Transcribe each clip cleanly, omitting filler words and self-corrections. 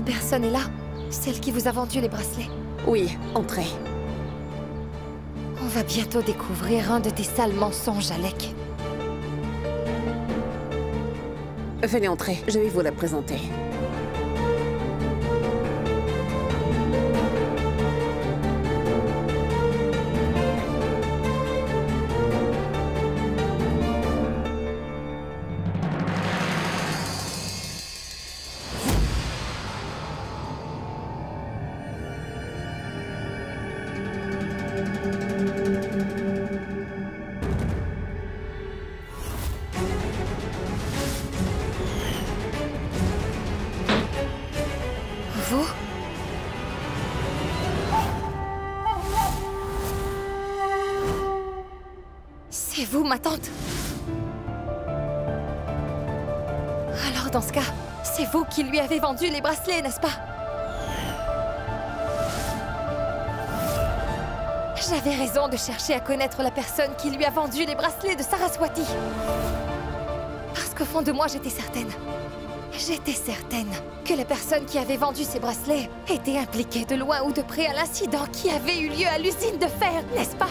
personne est là? Celle qui vous a vendu les bracelets? Oui, entrez. On va bientôt découvrir un de tes sales mensonges, Alec. Venez entrer, je vais vous la présenter. Vous? C'est vous, ma tante? Alors, dans ce cas, c'est vous qui lui avez vendu les bracelets, n'est-ce pas? J'avais raison de chercher à connaître la personne qui lui a vendu les bracelets de Saraswati. Parce qu'au fond de moi, j'étais certaine que la personne qui avait vendu ces bracelets était impliquée de loin ou de près à l'incident qui avait eu lieu à l'usine de fer, n'est-ce pas?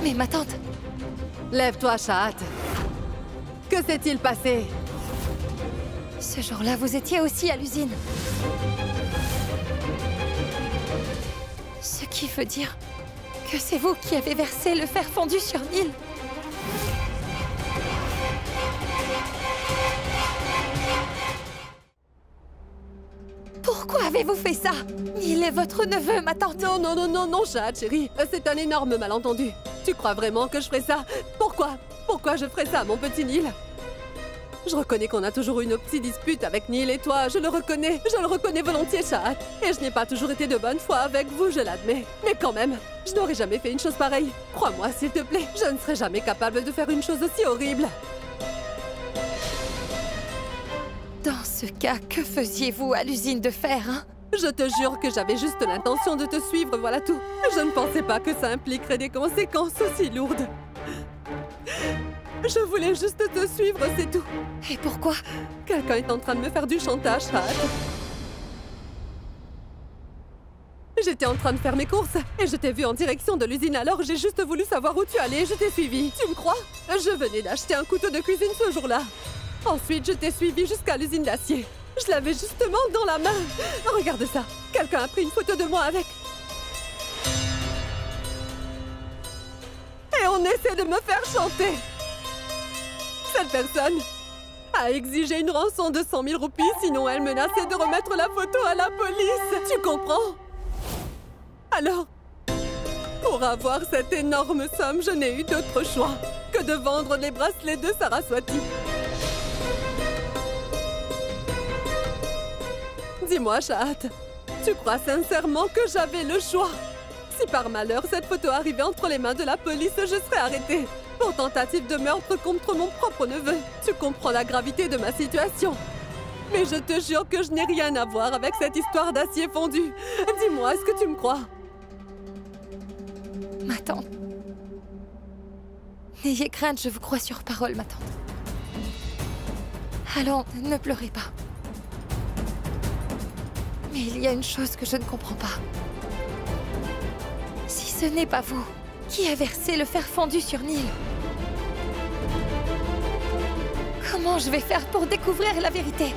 Mais ma tante... Lève-toi, Shahat. Que s'est-il passé? Ce jour-là, vous étiez aussi à l'usine. Ce qui veut dire que c'est vous qui avez versé le fer fondu sur Neil. Pourquoi avez-vous fait ça? Neil est votre neveu, ma tante. Non, non, non, non, non, Shahat, chérie. C'est un énorme malentendu. Tu crois vraiment que je ferais ça? Pourquoi? Pourquoi je ferais ça, mon petit Neil? Je reconnais qu'on a toujours eu une petite dispute avec Neil et toi. Je le reconnais volontiers, Shahat. Et je n'ai pas toujours été de bonne foi avec vous, je l'admets. Mais quand même, je n'aurais jamais fait une chose pareille. Crois-moi, s'il te plaît, je ne serais jamais capable de faire une chose aussi horrible. Dans ce cas, que faisiez-vous à l'usine de fer, hein? Je te jure que j'avais juste l'intention de te suivre, voilà tout. Je ne pensais pas que ça impliquerait des conséquences aussi lourdes. Je voulais juste te suivre, c'est tout. Et pourquoi? Quelqu'un est en train de me faire du chantage, Shahat. J'étais en train de faire mes courses et je t'ai vu en direction de l'usine, alors j'ai juste voulu savoir où tu allais et je t'ai suivi. Tu me crois? Je venais d'acheter un couteau de cuisine ce jour-là. Ensuite, je t'ai suivi jusqu'à l'usine d'acier. Je l'avais justement dans la main. Regarde ça. Quelqu'un a pris une photo de moi avec. Et on essaie de me faire chanter. Cette personne a exigé une rançon de 100 000 roupies, sinon elle menaçait de remettre la photo à la police. Tu comprends? Alors, pour avoir cette énorme somme, je n'ai eu d'autre choix que de vendre les bracelets de Saraswati. Dis-moi, Shahat, tu crois sincèrement que j'avais le choix? Si par malheur cette photo arrivait entre les mains de la police, je serais arrêtée pour tentative de meurtre contre mon propre neveu. Tu comprends la gravité de ma situation. Mais je te jure que je n'ai rien à voir avec cette histoire d'acier fondu. Dis-moi, est-ce que tu me crois? Ma tante. N'ayez crainte, je vous crois sur parole, ma tante. Allons, ne pleurez pas. Mais il y a une chose que je ne comprends pas. Si ce n'est pas vous qui a versé le fer fondu sur Neil, comment je vais faire pour découvrir la vérité?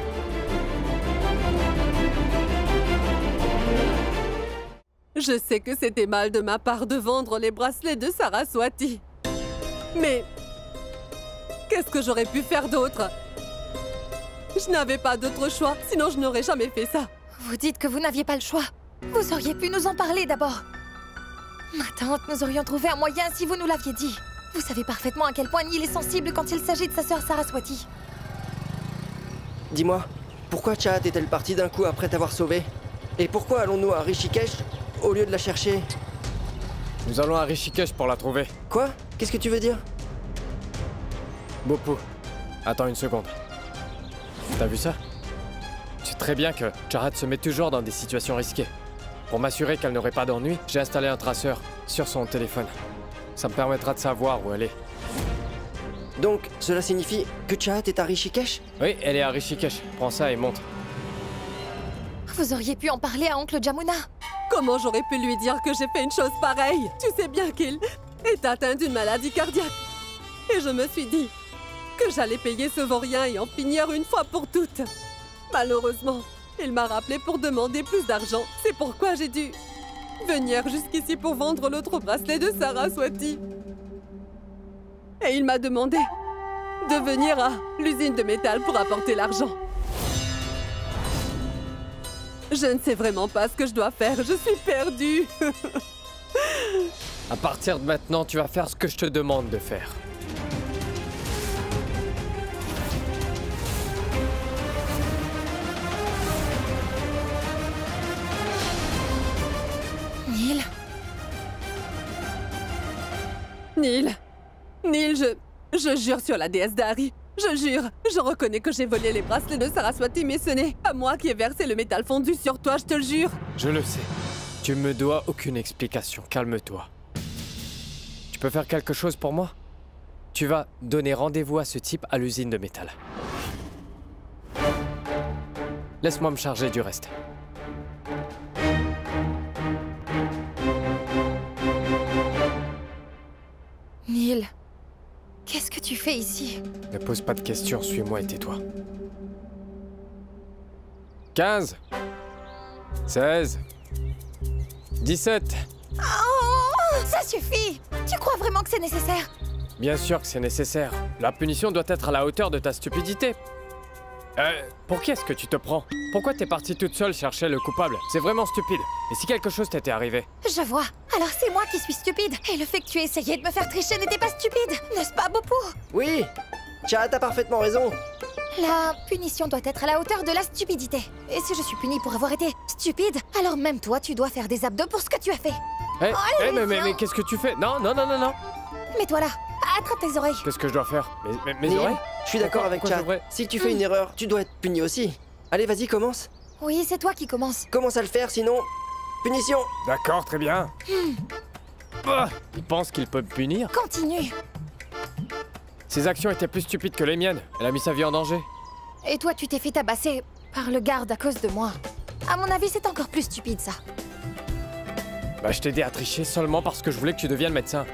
Je sais que c'était mal de ma part de vendre les bracelets de Saraswati. Mais qu'est-ce que j'aurais pu faire d'autre? Je n'avais pas d'autre choix, sinon je n'aurais jamais fait ça. Vous dites que vous n'aviez pas le choix. Vous auriez pu nous en parler d'abord. Ma tante, nous aurions trouvé un moyen si vous nous l'aviez dit. Vous savez parfaitement à quel point Neil est sensible quand il s'agit de sa sœur Saraswati. Dis-moi, pourquoi Shahat est-elle partie d'un coup après t'avoir sauvé? Et pourquoi allons-nous à Rishikesh au lieu de la chercher? Nous allons à Rishikesh pour la trouver. Quoi? Qu'est-ce que tu veux dire? Bopu, attends une seconde. T'as vu ça? Tu sais très bien que Shahat se met toujours dans des situations risquées. Pour m'assurer qu'elle n'aurait pas d'ennui, j'ai installé un traceur sur son téléphone. Ça me permettra de savoir où elle est. Donc, cela signifie que Chahat est à Rishikesh? Oui, elle est à Rishikesh. Prends ça et monte. Vous auriez pu en parler à oncle Jamuna. Comment j'aurais pu lui dire que j'ai fait une chose pareille? Tu sais bien qu'il est atteint d'une maladie cardiaque. Et je me suis dit que j'allais payer ce vaurien et en finir une fois pour toutes. Malheureusement, il m'a rappelé pour demander plus d'argent. C'est pourquoi j'ai dû venir jusqu'ici pour vendre l'autre bracelet de Saraswati. Et il m'a demandé de venir à l'usine de métal pour apporter l'argent. Je ne sais vraiment pas ce que je dois faire. Je suis perdue. À partir de maintenant, tu vas faire ce que je te demande de faire. Neil, Neil, je jure sur la déesse d'Ari. Je jure, je reconnais que j'ai volé les bracelets de Saraswati, mais ce n'est pas moi qui ai versé le métal fondu sur toi, je te le jure. Je le sais. Tu me dois aucune explication. Calme-toi. Tu peux faire quelque chose pour moi? Tu vas donner rendez-vous à ce type à l'usine de métal. Laisse-moi me charger du reste. Neil, qu'est-ce que tu fais ici? Ne pose pas de questions, suis-moi et tais-toi. 15 16 17 Oh, ça suffit! Tu crois vraiment que c'est nécessaire? Bien sûr que c'est nécessaire. La punition doit être à la hauteur de ta stupidité. Pour qui est-ce que tu te prends? Pourquoi t'es partie toute seule chercher le coupable? C'est vraiment stupide. Et si quelque chose t'était arrivé? Je vois. Alors c'est moi qui suis stupide. Et le fait que tu aies essayé de me faire tricher n'était pas stupide, n'est-ce pas, Bopou? Oui, Chahat a parfaitement raison. La punition doit être à la hauteur de la stupidité. Et si je suis punie pour avoir été stupide, alors même toi, tu dois faire des abdos pour ce que tu as fait. Mais qu'est-ce que tu fais? Non. Mets-toi là. Attrape tes oreilles. Qu'est-ce que je dois faire? Mes Neil, oreilles? je suis d'accord avec Pourquoi Chahat. je devrais- Si tu fais une erreur, tu dois être puni aussi. Allez, vas-y, commence. Oui, c'est toi qui commence. Commence à le faire, sinon... Punition. D'accord, très bien. Bah, il pense qu'il peut me punir? Continue. Ses actions étaient plus stupides que les miennes. Elle a mis sa vie en danger. Et toi, tu t'es fait tabasser par le garde à cause de moi. À mon avis, c'est encore plus stupide, ça. Bah, je t'ai aidé à tricher seulement parce que je voulais que tu deviennes médecin.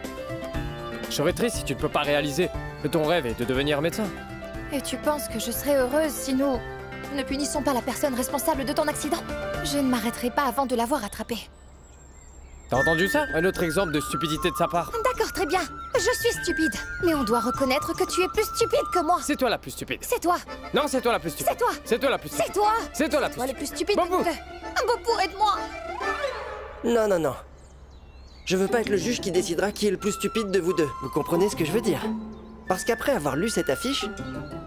Je serais triste si tu ne peux pas réaliser que ton rêve est de devenir médecin. Et tu penses que je serais heureuse si nous ne punissons pas la personne responsable de ton accident? Je ne m'arrêterai pas avant de l'avoir attrapé. T'as entendu ça? Un autre exemple de stupidité de sa part. D'accord, très bien. Je suis stupide. Mais on doit reconnaître que tu es plus stupide que moi. C'est toi la plus stupide. C'est toi. Non, c'est toi la plus stupide. C'est toi. C'est toi la plus C'est stupide. toi. C'est toi la plus Toi le stupide. plus stupide Bopou. des deux. Bopou, aide-moi. Non. Je veux pas être le juge qui décidera qui est le plus stupide de vous deux. Vous comprenez ce que je veux dire? Parce qu'après avoir lu cette affiche,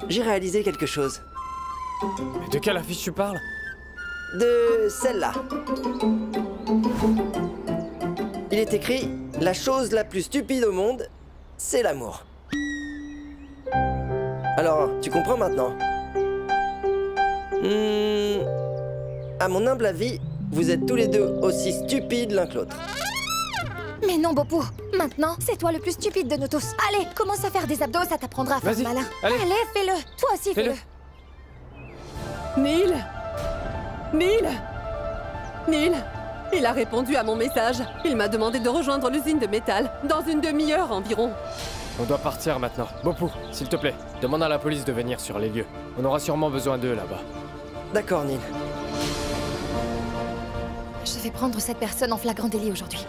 j'ai réalisé quelque chose. Mais de quelle affiche tu parles? De celle-là. Il est écrit « La chose la plus stupide au monde, c'est l'amour ». Alors, tu comprends maintenant? À mon humble avis, vous êtes tous les deux aussi stupides l'un que l'autre. Mais non, Bopou. Maintenant, c'est toi le plus stupide de nous tous. Allez, commence à faire des abdos, ça t'apprendra à faire Vas-y, le malin. allez. Fais-le. Toi aussi, Fais-le. fais-le. Neil, il a répondu à mon message. Il m'a demandé de rejoindre l'usine de métal dans une demi-heure environ. On doit partir maintenant. Bopou, s'il te plaît, demande à la police de venir sur les lieux. On aura sûrement besoin d'eux là-bas. D'accord, Neil. Je vais prendre cette personne en flagrant délit aujourd'hui.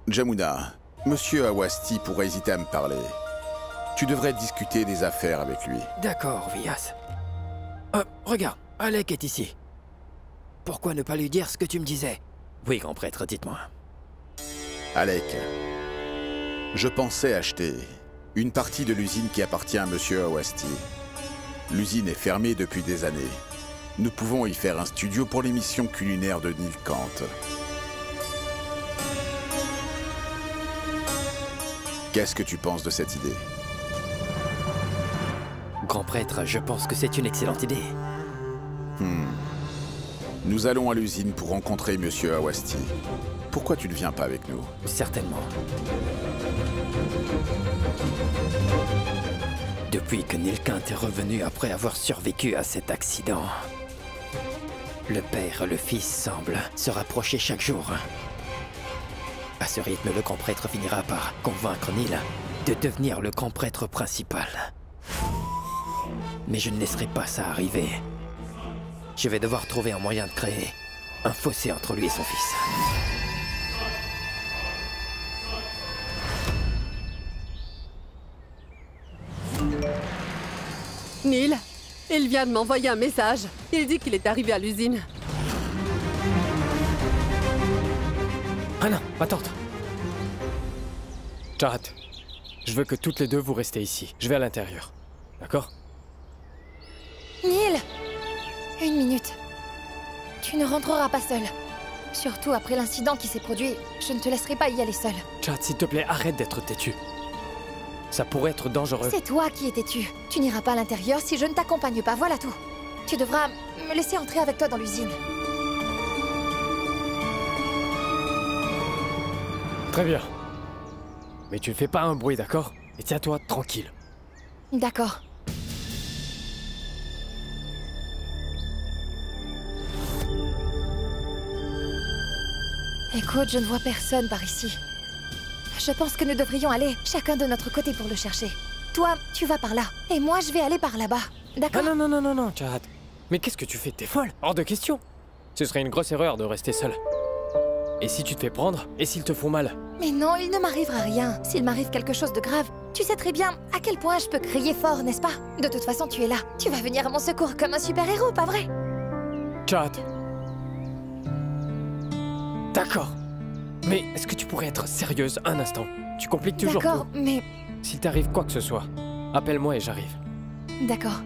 Jamuna, Monsieur Awasti pourrait hésiter à me parler. Tu devrais discuter des affaires avec lui. D'accord, Vias. Regarde, Alec est ici. Pourquoi ne pas lui dire ce que tu me disais? Oui, grand prêtre, dites-moi. Alec, je pensais acheter une partie de l'usine qui appartient à Monsieur Awasti. L'usine est fermée depuis des années. Nous pouvons y faire un studio pour l'émission culinaire de Nilkant. Qu'est-ce que tu penses de cette idée? Grand prêtre, je pense que c'est une excellente idée. Nous allons à l'usine pour rencontrer Monsieur Awasti, pourquoi tu ne viens pas avec nous? Certainement. Depuis que Neil Quint est revenu après avoir survécu à cet accident, le père et le fils semblent se rapprocher chaque jour. À ce rythme, le grand prêtre finira par convaincre Neil de devenir le grand prêtre principal. Mais je ne laisserai pas ça arriver. Je vais devoir trouver un moyen de créer un fossé entre lui et son fils. Neil, il vient de m'envoyer un message. Il dit qu'il est arrivé à l'usine. Ah non, attends. Jared, je veux que toutes les deux vous restez ici. Je vais à l'intérieur. D'accord? Neil! Une minute. Tu ne rentreras pas seul. Surtout après l'incident qui s'est produit, je ne te laisserai pas y aller seul. Jared, s'il te plaît, arrête d'être têtu. Ça pourrait être dangereux. C'est toi qui es têtu. Tu n'iras pas à l'intérieur si je ne t'accompagne pas, voilà tout. Tu devras me laisser entrer avec toi dans l'usine. Très bien. Mais tu ne fais pas un bruit, d'accord? Et tiens-toi tranquille. D'accord. Écoute, je ne vois personne par ici. Je pense que nous devrions aller chacun de notre côté pour le chercher. Toi, tu vas par là, et moi je vais aller par là-bas. D'accord? Ah non, Jared. Mais qu'est-ce que tu fais? T'es folle? Hors de question. Ce serait une grosse erreur de rester seule. Et si tu te fais prendre? Et s'ils te font mal? Mais non, il ne m'arrivera rien. S'il m'arrive quelque chose de grave, tu sais très bien à quel point je peux crier fort, n'est-ce pas? De toute façon, tu es là. Tu vas venir à mon secours comme un super-héros, pas vrai? Jared. D'accord. Mais est-ce que tu pourrais être sérieuse un instant? Tu compliques toujours tout. D'accord, mais... S'il t'arrive quoi que ce soit, appelle-moi et j'arrive. D'accord.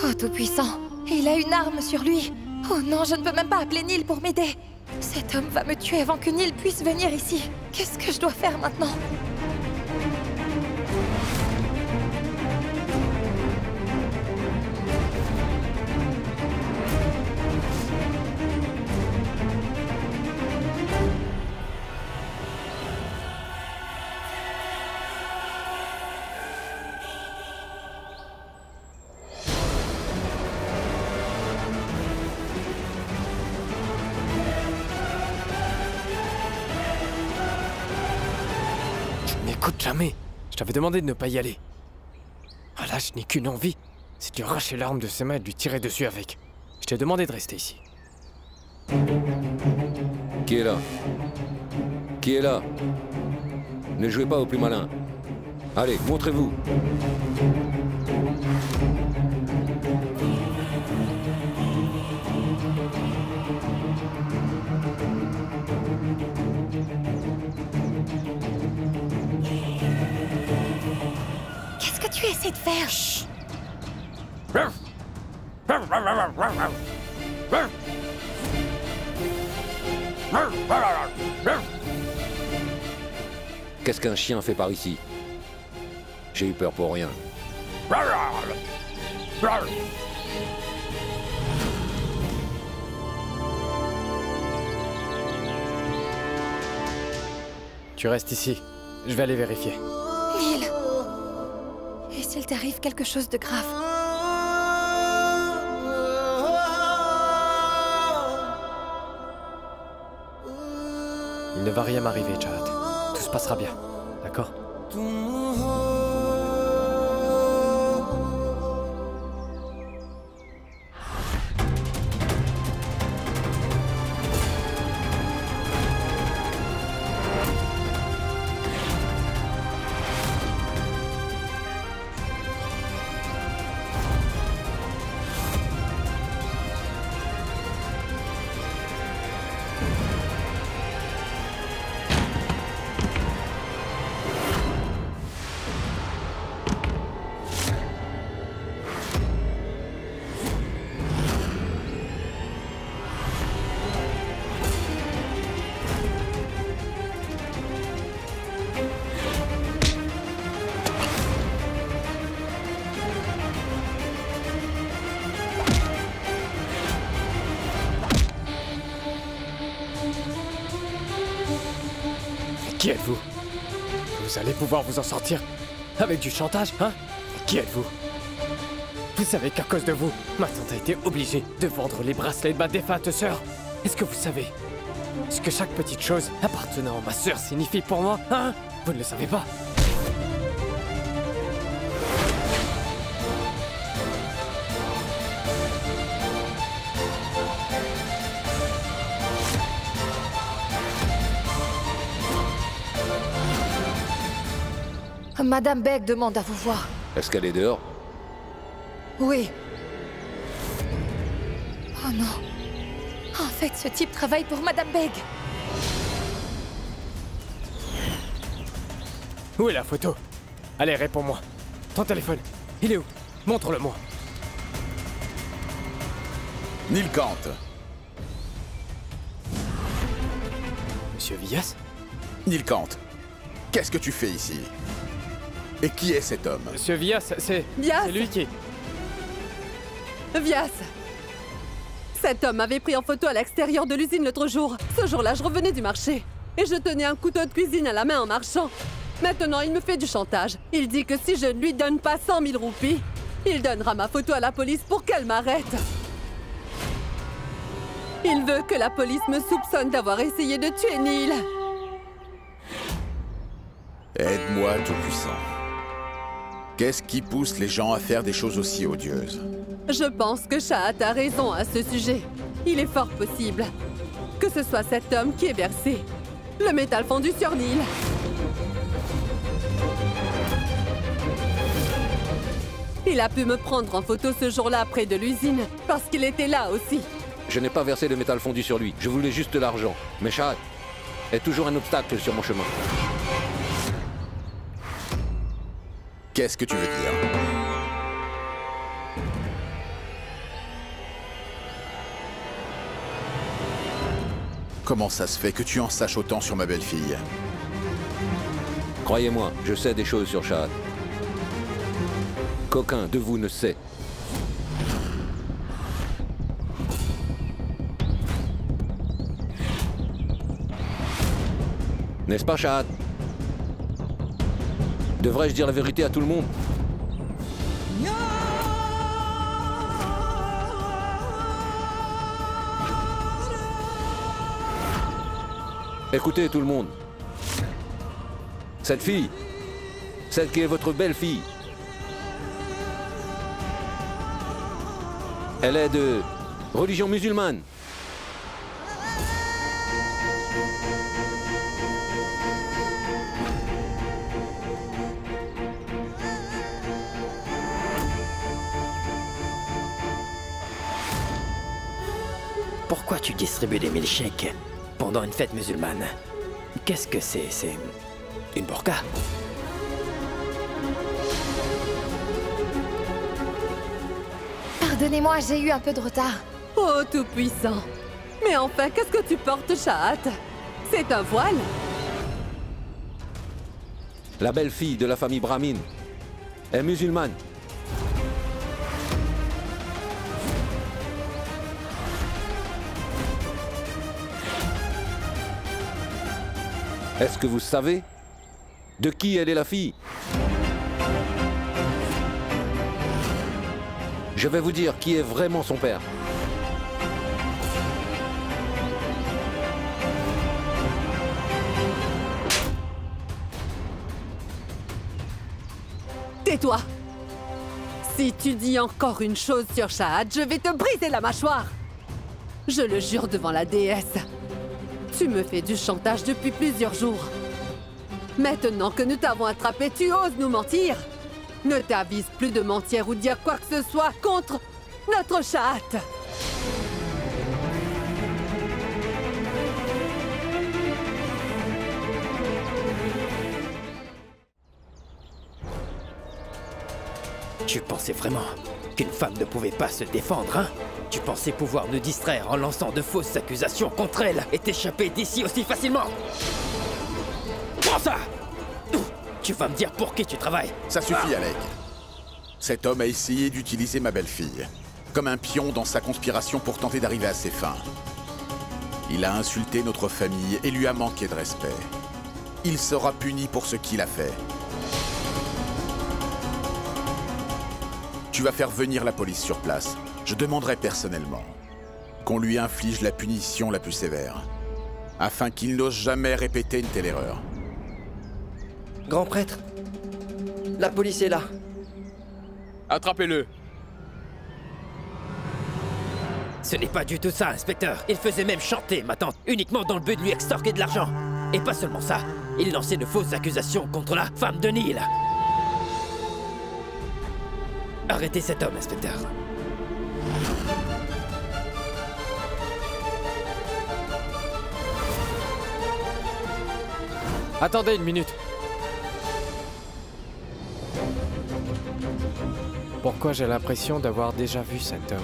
Oh, Tout-Puissant, il a une arme sur lui. Oh non, je ne peux même pas appeler Neil pour m'aider. Cet homme va me tuer avant que Neil puisse venir ici. Qu'est-ce que je dois faire maintenant? Écoute, jamais. Je t'avais demandé de ne pas y aller. Ah là, je n'ai qu'une envie, c'est de lui arracher l'arme de ses mains et de lui tirer dessus avec. Je t'ai demandé de rester ici. Qui est là? Qui est là? Ne jouez pas au plus malin. Allez, montrez-vous. Qu'est-ce que tu essaies de faire? Chut. Qu'est-ce qu'un chien fait par ici? J'ai eu peur pour rien. Tu restes ici. Je vais aller vérifier. Neil! Et s'il t'arrive quelque chose de grave? Il ne va rien m'arriver, Chad. Tout se passera bien. D'accord? Qui êtes-vous? Vous allez pouvoir vous en sortir avec du chantage, hein? Qui êtes-vous? Vous savez qu'à cause de vous, ma tante a été obligée de vendre les bracelets de ma défunte sœur. Est-ce que vous savez ce que chaque petite chose appartenant à ma sœur signifie pour moi, hein? Vous ne le savez pas? Madame Begg demande à vous voir. Est-ce qu'elle est dehors? Oui. Oh non. En fait, ce type travaille pour Madame Begg. Où est la photo? Allez, réponds-moi. Ton téléphone, il est où? Montre-le-moi. Neil Kant. Monsieur Villas? Neil Kant, qu'est-ce que tu fais ici? Et qui est cet homme? Monsieur Villas, c'est Vias! lui qui... Vias! Cet homme m'avait pris en photo à l'extérieur de l'usine l'autre jour. Ce jour-là, je revenais du marché. Et je tenais un couteau de cuisine à la main en marchant. Maintenant, il me fait du chantage. Il dit que si je ne lui donne pas 100 000 roupies, il donnera ma photo à la police pour qu'elle m'arrête. Il veut que la police me soupçonne d'avoir essayé de tuer Neil. Aide-moi, Tout-Puissant. Qu'est-ce qui pousse les gens à faire des choses aussi odieuses? Je pense que Shahat a raison à ce sujet. Il est fort possible que ce soit cet homme qui ait versé le métal fondu sur Neil. Il a pu me prendre en photo ce jour-là près de l'usine, parce qu'il était là aussi. Je n'ai pas versé le métal fondu sur lui. Je voulais juste l'argent. Mais Shahat est toujours un obstacle sur mon chemin. Qu'est-ce que tu veux dire? Comment ça se fait que tu en saches autant sur ma belle-fille? Croyez-moi, je sais des choses sur Shahat. Qu'aucun de vous ne sait. N'est-ce pas, Shahat? Devrais-je dire la vérité à tout le monde? Écoutez tout le monde. Cette fille, celle qui est votre belle-fille, elle est de religion musulmane. Pourquoi tu distribues des milkshakes pendant une fête musulmane? Qu'est-ce que c'est? C'est une burqa? Pardonnez-moi, j'ai eu un peu de retard. Oh, Tout-Puissant! Mais enfin, qu'est-ce que tu portes, Shahat? C'est un voile? La belle-fille de la famille Brahmin est musulmane. Est-ce que vous savez de qui elle est la fille? Je vais vous dire qui est vraiment son père. Tais-toi! Si tu dis encore une chose sur Shahad, je vais te briser la mâchoire! Je le jure devant la déesse. Tu me fais du chantage depuis plusieurs jours. Maintenant que nous t'avons attrapé, tu oses nous mentir? Ne t'avise plus de mentir ou dire quoi que ce soit contre notre Shahad! Tu pensais vraiment qu'une femme ne pouvait pas se défendre, hein? Tu pensais pouvoir nous distraire en lançant de fausses accusations contre elle et t'échapper d'ici aussi facilement? Prends ça! Tu vas me dire pour qui tu travailles? Ça suffit, Alec. Cet homme a essayé d'utiliser ma belle-fille comme un pion dans sa conspiration pour tenter d'arriver à ses fins. Il a insulté notre famille et lui a manqué de respect. Il sera puni pour ce qu'il a fait. Tu vas faire venir la police sur place. Je demanderai personnellement qu'on lui inflige la punition la plus sévère, afin qu'il n'ose jamais répéter une telle erreur. Grand prêtre, la police est là. Attrapez-le. Ce n'est pas du tout ça, inspecteur. Il faisait même chanter ma tante, uniquement dans le but de lui extorquer de l'argent. Et pas seulement ça, il lançait de fausses accusations contre la femme de Neil. Arrêtez cet homme, inspecteur. Attendez une minute. Pourquoi j'ai l'impression d'avoir déjà vu cet homme?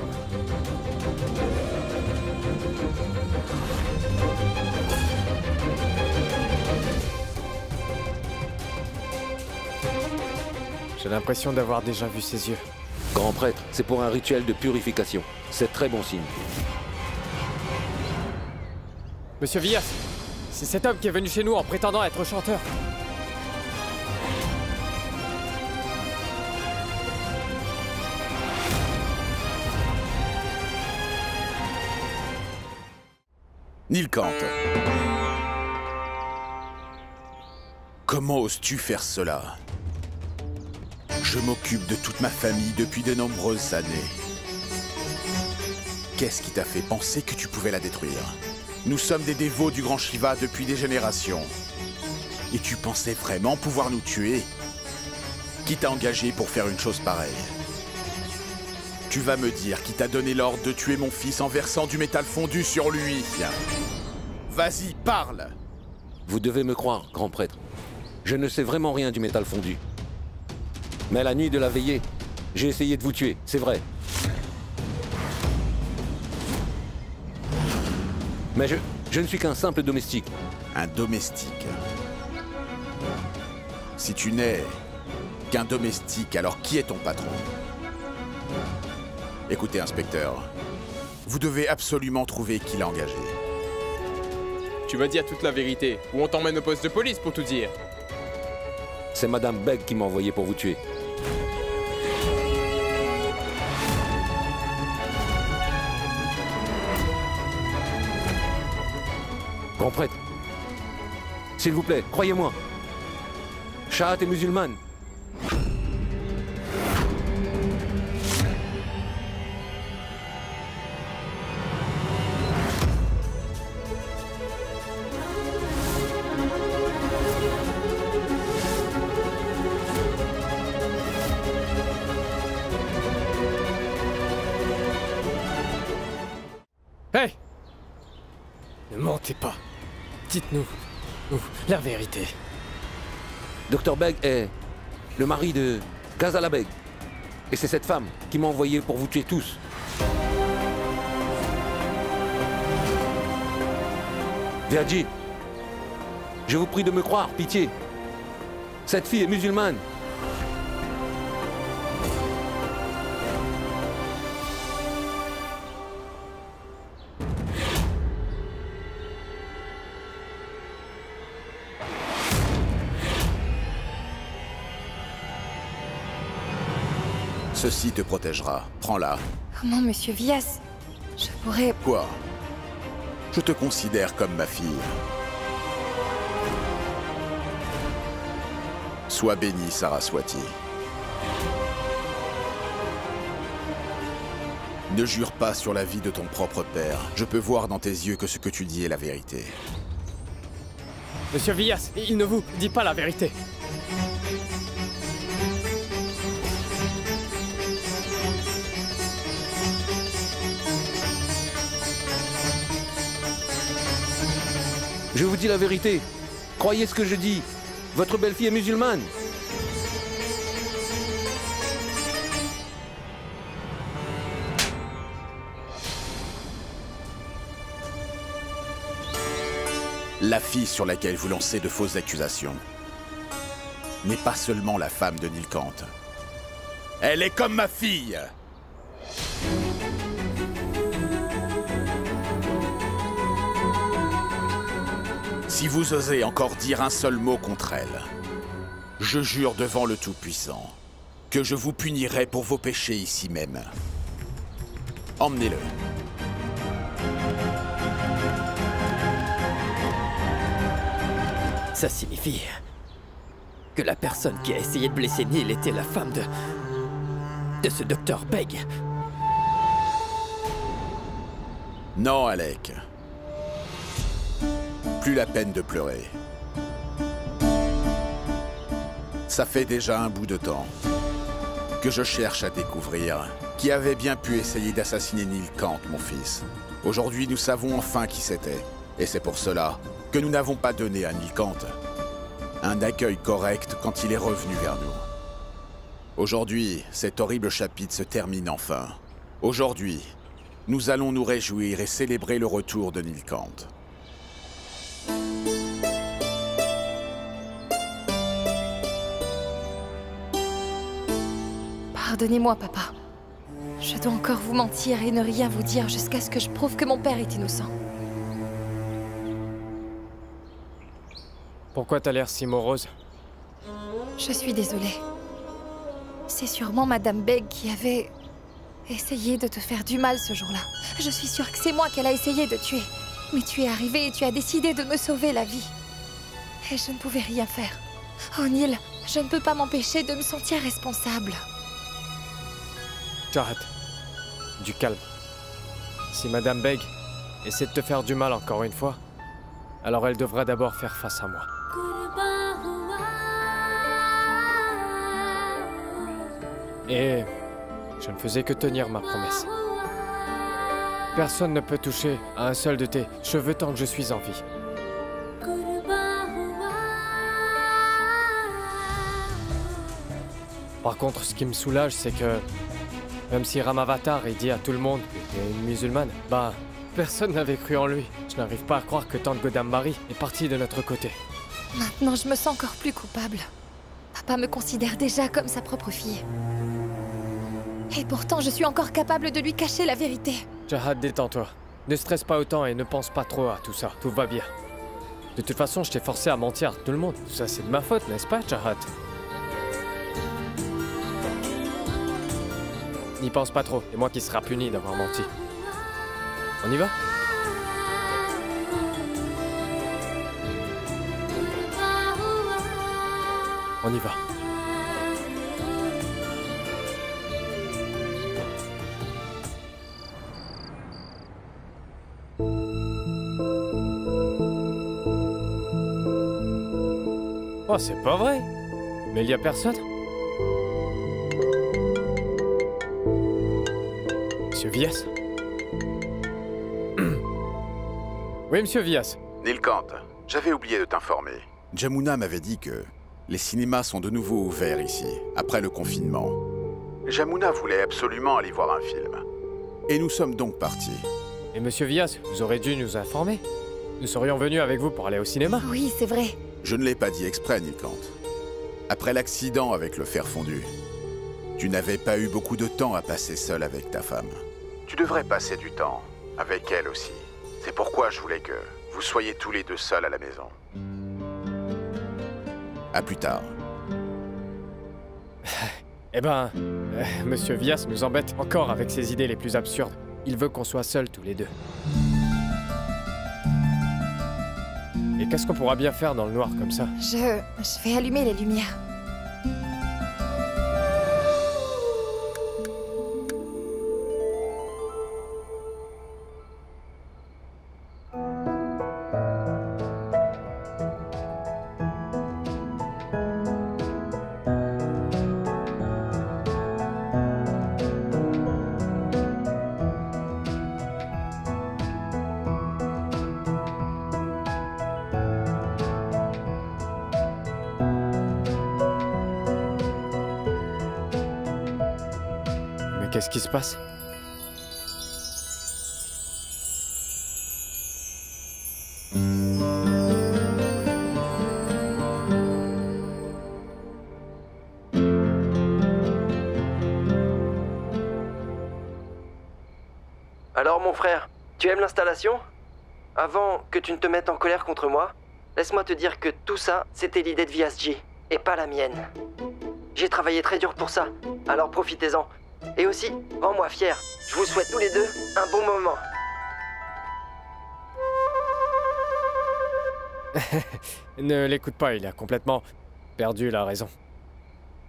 J'ai l'impression d'avoir déjà vu ses yeux. Grand prêtre, c'est pour un rituel de purification. C'est très bon signe. Monsieur Villas, c'est cet homme qui est venu chez nous en prétendant être chanteur. Neil Kant. Comment oses-tu faire cela? Je m'occupe de toute ma famille depuis de nombreuses années. Qu'est-ce qui t'a fait penser que tu pouvais la détruire? Nous sommes des dévots du grand Shiva depuis des générations. Et tu pensais vraiment pouvoir nous tuer? Qui t'a engagé pour faire une chose pareille? Tu vas me dire qui t'a donné l'ordre de tuer mon fils en versant du métal fondu sur lui. Vas-y, parle! Vous devez me croire, grand prêtre. Je ne sais vraiment rien du métal fondu. Mais la nuit de la veillée, j'ai essayé de vous tuer, c'est vrai. Mais je ne suis qu'un simple domestique. Un domestique. Si tu n'es qu'un domestique, alors qui est ton patron? Écoutez, inspecteur, vous devez absolument trouver qui l'a engagé. Tu vas dire toute la vérité, ou on t'emmène au poste de police pour tout dire. C'est Madame Begg qui m'a envoyé pour vous tuer. Grand prêtre, s'il vous plaît, croyez-moi. Shahad est musulmane. Hey! Ne mentez pas. Dites-nous la vérité. Dr Begg est le mari de Ghazala Begg. Et c'est cette femme qui m'a envoyé pour vous tuer tous. Viadji, je vous prie de me croire, pitié. Cette fille est musulmane. Ceci te protégera. Prends-la. Comment, monsieur Vias? Je pourrais... Quoi? Je te considère comme ma fille. Sois bénie, Saraswati. Ne jure pas sur la vie de ton propre père. Je peux voir dans tes yeux que ce que tu dis est la vérité. Monsieur Vias, il ne vous dit pas la vérité. Je vous dis la vérité. Croyez ce que je dis. Votre belle-fille est musulmane. La fille sur laquelle vous lancez de fausses accusations n'est pas seulement la femme de Nilkant. Elle est comme ma fille! Si vous osez encore dire un seul mot contre elle, je jure devant le Tout-Puissant que je vous punirai pour vos péchés ici même. Emmenez-le. Ça signifie que la personne qui a essayé de blesser Neil était la femme de ce docteur Beg. Non, Alec. Plus la peine de pleurer. Ça fait déjà un bout de temps que je cherche à découvrir qui avait bien pu essayer d'assassiner Nilkant, mon fils. Aujourd'hui, nous savons enfin qui c'était. Et c'est pour cela que nous n'avons pas donné à Nilkant un accueil correct quand il est revenu vers nous. Aujourd'hui, cet horrible chapitre se termine enfin. Aujourd'hui, nous allons nous réjouir et célébrer le retour de Nilkant. Pardonnez-moi, papa. Je dois encore vous mentir et ne rien vous dire jusqu'à ce que je prouve que mon père est innocent. Pourquoi t'as l'air si morose? Je suis désolée. C'est sûrement Madame Beg qui avait essayé de te faire du mal ce jour-là. Je suis sûre que c'est moi qu'elle a essayé de tuer. Mais tu es arrivé et tu as décidé de me sauver la vie. Et je ne pouvais rien faire. Oh Neil, je ne peux pas m'empêcher de me sentir responsable. Jahad, du calme. Si Madame Beg essaie de te faire du mal encore une fois, alors elle devra d'abord faire face à moi. Et je ne faisais que tenir ma promesse. Personne ne peut toucher à un seul de tes cheveux tant que je suis en vie. Par contre, ce qui me soulage, c'est que même si Ramavatar ait dit à tout le monde que t'es une musulmane, bah, personne n'avait cru en lui. Je n'arrive pas à croire que Tante Godambari est partie de notre côté. Maintenant, je me sens encore plus coupable. Papa me considère déjà comme sa propre fille. Et pourtant, je suis encore capable de lui cacher la vérité. Jahad, détends-toi. Ne stresse pas autant et ne pense pas trop à tout ça. Tout va bien. De toute façon, je t'ai forcé à mentir à tout le monde. Tout ça, c'est de ma faute, n'est-ce pas, Jahad? N'y pense pas trop. C'est moi qui sera puni d'avoir menti. On y va? On y va. Oh, c'est pas vrai. Mais il y a personne. Monsieur Vias? Oui, monsieur Vias. Nilkant, j'avais oublié de t'informer. Jamuna m'avait dit que les cinémas sont de nouveau ouverts ici, après le confinement. Jamuna voulait absolument aller voir un film. Et nous sommes donc partis. Et monsieur Vias, vous aurez dû nous informer. Nous serions venus avec vous pour aller au cinéma. Oui, c'est vrai. Je ne l'ai pas dit exprès, Nilkant. Après l'accident avec le fer fondu, tu n'avais pas eu beaucoup de temps à passer seul avec ta femme. Tu devrais passer du temps avec elle aussi. C'est pourquoi je voulais que vous soyez tous les deux seuls à la maison. À plus tard. Eh ben, Monsieur Vias nous embête encore avec ses idées les plus absurdes. Il veut qu'on soit seuls tous les deux. Et qu'est-ce qu'on pourra bien faire dans le noir comme ça? Je vais allumer les lumières. Qu'est-ce qui se passe? Alors mon frère, tu aimes l'installation? Avant que tu ne te mettes en colère contre moi, laisse-moi te dire que tout ça, c'était l'idée de VSG, et pas la mienne. J'ai travaillé très dur pour ça, alors profitez-en. Et aussi, rends-moi fier. Je vous souhaite tous les deux un bon moment. Ne l'écoute pas, il a complètement perdu la raison.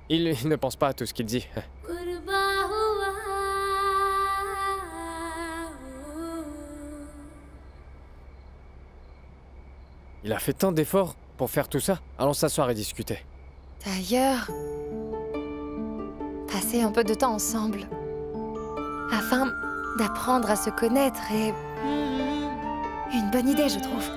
Il ne pense pas à tout ce qu'il dit. Il a fait tant d'efforts pour faire tout ça. Allons s'asseoir et discuter. D'ailleurs, passer un peu de temps ensemble, afin d'apprendre à se connaître est une bonne idée, je trouve.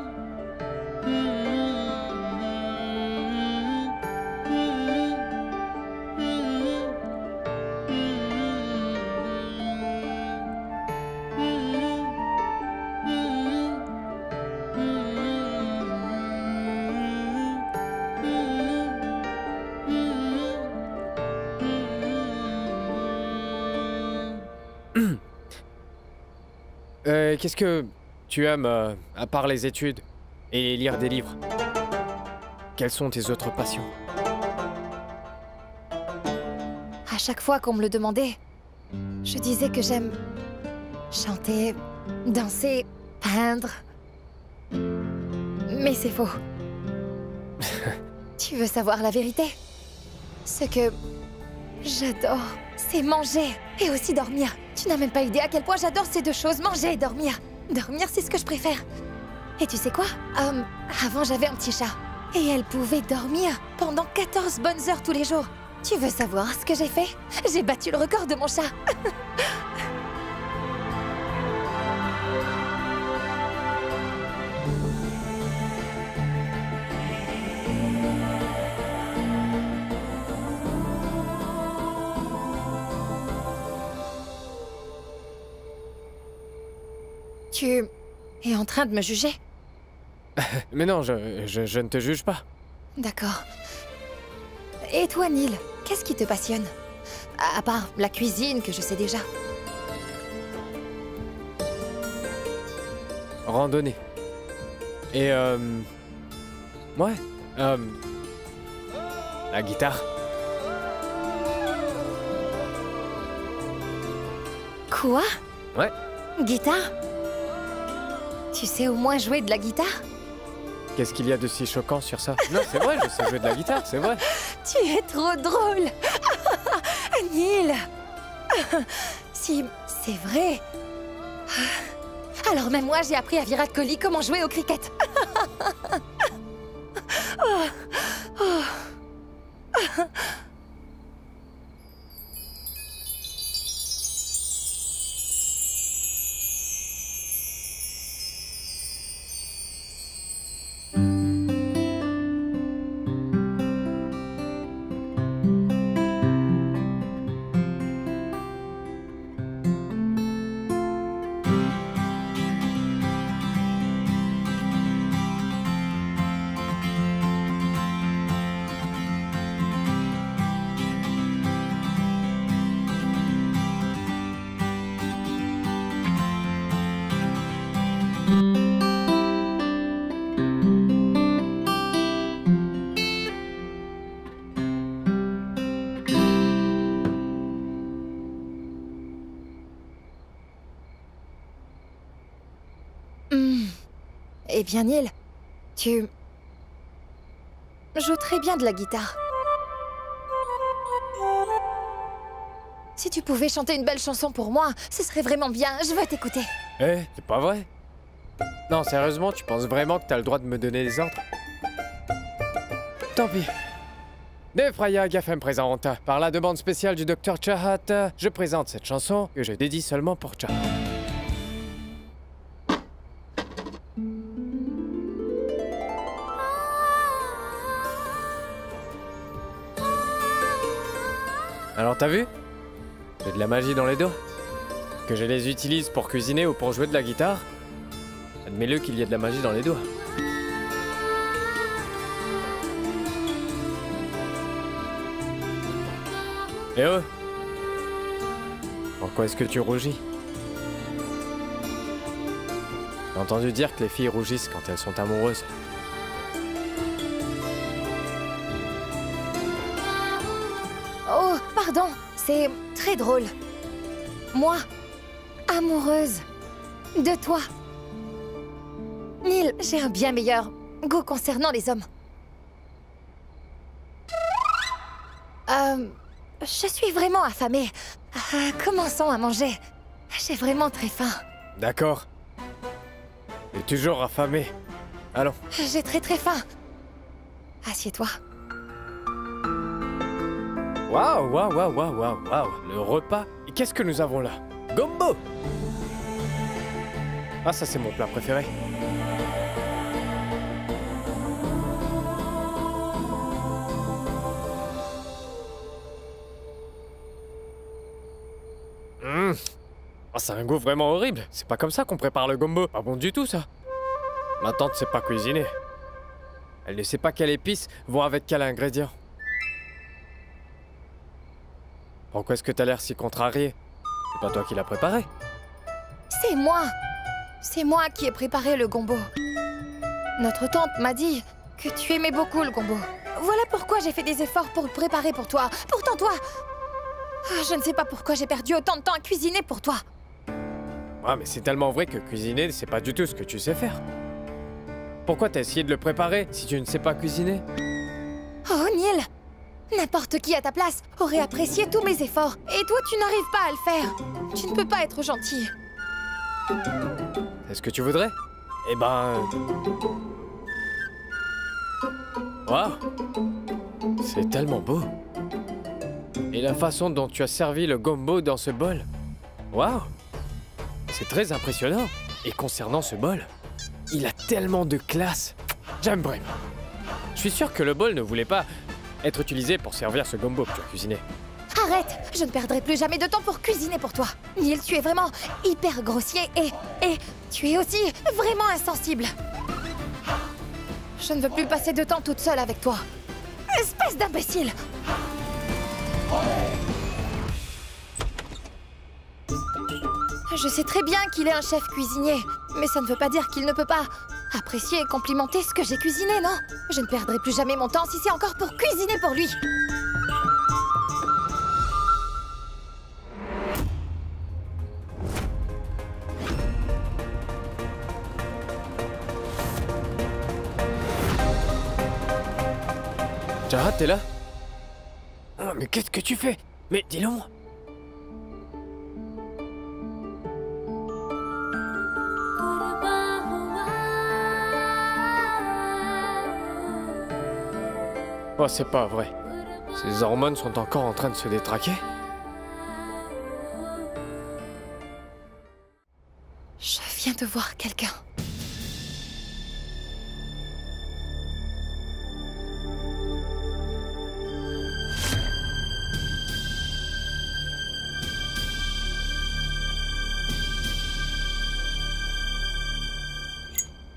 Qu'est-ce que tu aimes, à part les études et lire des livres? Quelles sont tes autres passions? À chaque fois qu'on me le demandait, je disais que j'aime chanter, danser, peindre. Mais c'est faux. Tu veux savoir la vérité? Ce que j'adore, c'est manger et aussi dormir. Tu n'as même pas idée à quel point j'adore ces deux choses, manger et dormir. Dormir, c'est ce que je préfère. Et tu sais quoi? Avant, j'avais un petit chat. Et elle pouvait dormir pendant 14 bonnes heures tous les jours. Tu veux savoir ce que j'ai fait? J'ai battu le record de mon chat. Tu es en train de me juger? Mais non, je ne te juge pas. D'accord. Et toi, Neil, qu'est-ce qui te passionne? À part la cuisine, que je sais déjà. Randonnée. Et ouais. La guitare. Quoi? Ouais. Guitare? Tu sais au moins jouer de la guitare? Qu'est-ce qu'il y a de si choquant sur ça? Non, c'est vrai, je sais jouer de la guitare, c'est vrai. Tu es trop drôle. Neil. Si, c'est vrai. Alors même moi, j'ai appris à Virat Kohli comment jouer au cricket. Eh bien, Neil, tu joues très bien de la guitare. Si tu pouvais chanter une belle chanson pour moi, ce serait vraiment bien. Je veux t'écouter. Eh, c'est pas vrai? Non, sérieusement, tu penses vraiment que t'as le droit de me donner des ordres? Tant pis. Defraya Gaffem présente. Par la demande spéciale du Dr Chahat, je présente cette chanson que je dédie seulement pour Chahat. Alors t'as vu? J'ai de la magie dans les doigts. Que je les utilise pour cuisiner ou pour jouer de la guitare, admets-le qu'il y a de la magie dans les doigts. Eh oh! Pourquoi est-ce que tu rougis? J'ai entendu dire que les filles rougissent quand elles sont amoureuses. Oh, pardon, c'est très drôle. Moi, amoureuse de toi. Neil, j'ai un bien meilleur goût concernant les hommes. Je suis vraiment affamée. Commençons à manger. J'ai vraiment très faim. D'accord. Et toujours affamé. Allons. J'ai très faim. Assieds-toi. Waouh, waouh, waouh, waouh, waouh, waouh. Le repas. Et qu'est-ce que nous avons là? Gombo! Ah, ça c'est mon plat préféré. Oh, c'est un goût vraiment horrible. C'est pas comme ça qu'on prépare le gombo. Pas bon du tout, ça. Ma tante sait pas cuisiner. Elle ne sait pas quelle épice vont avec quel ingrédient. Pourquoi est-ce que t'as l'air si contrarié? C'est pas toi qui l'as préparé. C'est moi. C'est moi qui ai préparé le gombo. Notre tante m'a dit que tu aimais beaucoup le gombo. Voilà pourquoi j'ai fait des efforts pour le préparer pour toi. Pourtant toi... Je ne sais pas pourquoi j'ai perdu autant de temps à cuisiner pour toi. Ouais, mais c'est tellement vrai que cuisiner, c'est pas du tout ce que tu sais faire. Pourquoi t'as essayé de le préparer si tu ne sais pas cuisiner? Oh, Neil! N'importe qui à ta place aurait apprécié tous mes efforts. Et toi, tu n'arrives pas à le faire. Tu ne peux pas être gentil. C'est ce que tu voudrais? Eh ben... Waouh! C'est tellement beau. Et la façon dont tu as servi le gombo dans ce bol. Waouh! C'est très impressionnant. Et concernant ce bol, il a tellement de classe. J'aime vraiment. Je suis sûr que le bol ne voulait pas être utilisé pour servir ce gombo que tu as cuisiné. Arrête! Je ne perdrai plus jamais de temps pour cuisiner pour toi. Neil, tu es vraiment hyper grossier et tu es aussi vraiment insensible. Je ne veux plus passer de temps toute seule avec toi. Espèce d'imbécile! Je sais très bien qu'il est un chef cuisinier, mais ça ne veut pas dire qu'il ne peut pas apprécier et complimenter ce que j'ai cuisiné, non? Je ne perdrai plus jamais mon temps si c'est encore pour cuisiner pour lui. Chahat, t'es là? Oh, mais qu'est-ce que tu fais? Mais dis-le-moi. Oh, c'est pas vrai. Ces hormones sont encore en train de se détraquer? Je viens de voir quelqu'un.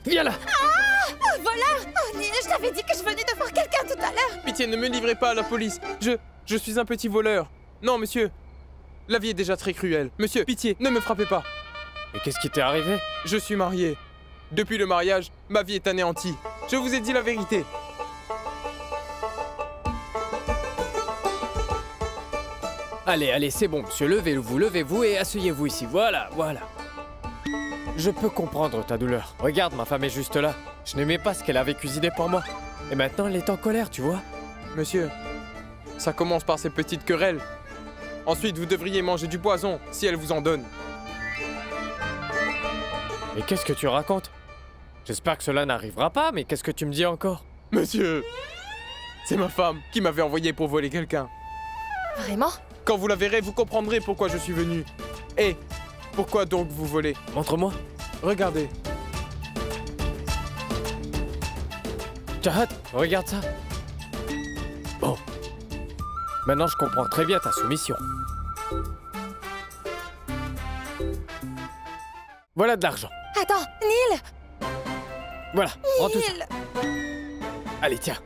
Viens là! Voleur! Oh, Neil, je t'avais dit que je venais de voir quelqu'un tout à l'heure! Pitié, ne me livrez pas à la police. Je suis un petit voleur. Non, monsieur. La vie est déjà très cruelle. Monsieur, pitié, ne me frappez pas. Mais qu'est-ce qui t'est arrivé? Je suis marié. Depuis le mariage, ma vie est anéantie. Je vous ai dit la vérité. Allez, allez, c'est bon, monsieur. Levez-vous et asseyez-vous ici. Voilà, voilà. Je peux comprendre ta douleur. Regarde, ma femme est juste là. Je n'aimais pas ce qu'elle avait cuisiné pour moi. Et maintenant, elle est en colère, tu vois. Monsieur, ça commence par ces petites querelles. Ensuite, vous devriez manger du poison, si elle vous en donne. Mais qu'est-ce que tu racontes? J'espère que cela n'arrivera pas, mais qu'est-ce que tu me dis encore? Monsieur, c'est ma femme qui m'avait envoyé pour voler quelqu'un. Vraiment? Quand vous la verrez, vous comprendrez pourquoi je suis venu. Et pourquoi donc vous volez? Montre-moi. Regardez. Chahat, regarde ça. Bon. Maintenant, je comprends très bien ta soumission. Voilà de l'argent. Attends, Neil! Voilà, prends tout ça. Neil! Allez, tiens.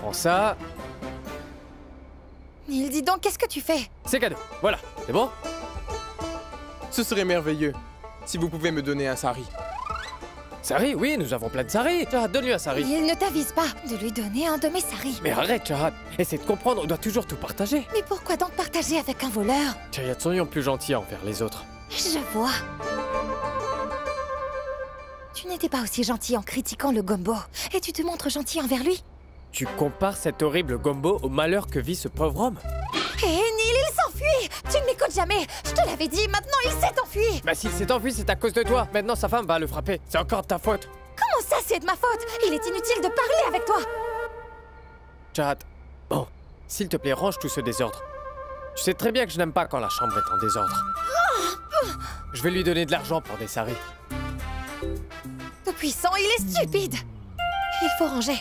Prends ça. Neil, dis donc, qu'est-ce que tu fais? C'est cadeau. Voilà, c'est bon? Ce serait merveilleux si vous pouvez me donner un sari. Sari, oui, nous avons plein de sari. Chahat, donne-lui un sari. Neil, ne t'avise pas de lui donner un de mes saris. Mais arrête, Chahat. Essaie de comprendre, on doit toujours tout partager. Mais pourquoi donc partager avec un voleur? Chayat, soyons plus gentils envers les autres. Je vois. Tu n'étais pas aussi gentil en critiquant le Gombo. Et tu te montres gentil envers lui? Tu compares cet horrible Gombo au malheur que vit ce pauvre homme? Hé, Neil, il s'enfuit! Tu ne m'écoutes jamais! Je te l'avais dit, maintenant il s'est enfui! Bah s'il s'est enfui, c'est à cause de toi. Maintenant, sa femme va le frapper. C'est encore de ta faute. Comment ça, c'est de ma faute? Il est inutile de parler avec toi! Chahat, bon, s'il te plaît, range tout ce désordre. Tu sais très bien que je n'aime pas quand la chambre est en désordre. Je vais lui donner de l'argent pour des saris. Tout puissant, il est stupide! Il faut ranger.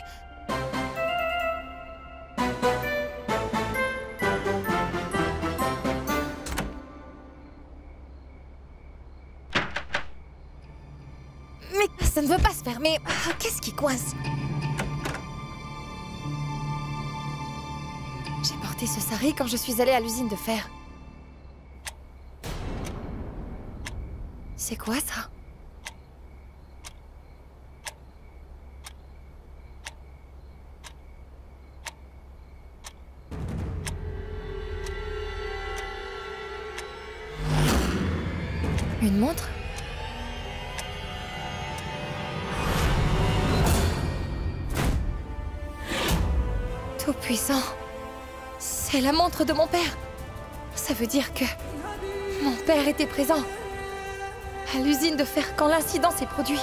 Mais ça ne veut pas se fermer. Qu'est-ce qui coince? J'ai porté ce sari quand je suis allée à l'usine de fer. C'est quoi ça? Une montre? Tout-puissant. C'est la montre de mon père. Ça veut dire que mon père était présent à l'usine de fer quand l'incident s'est produit.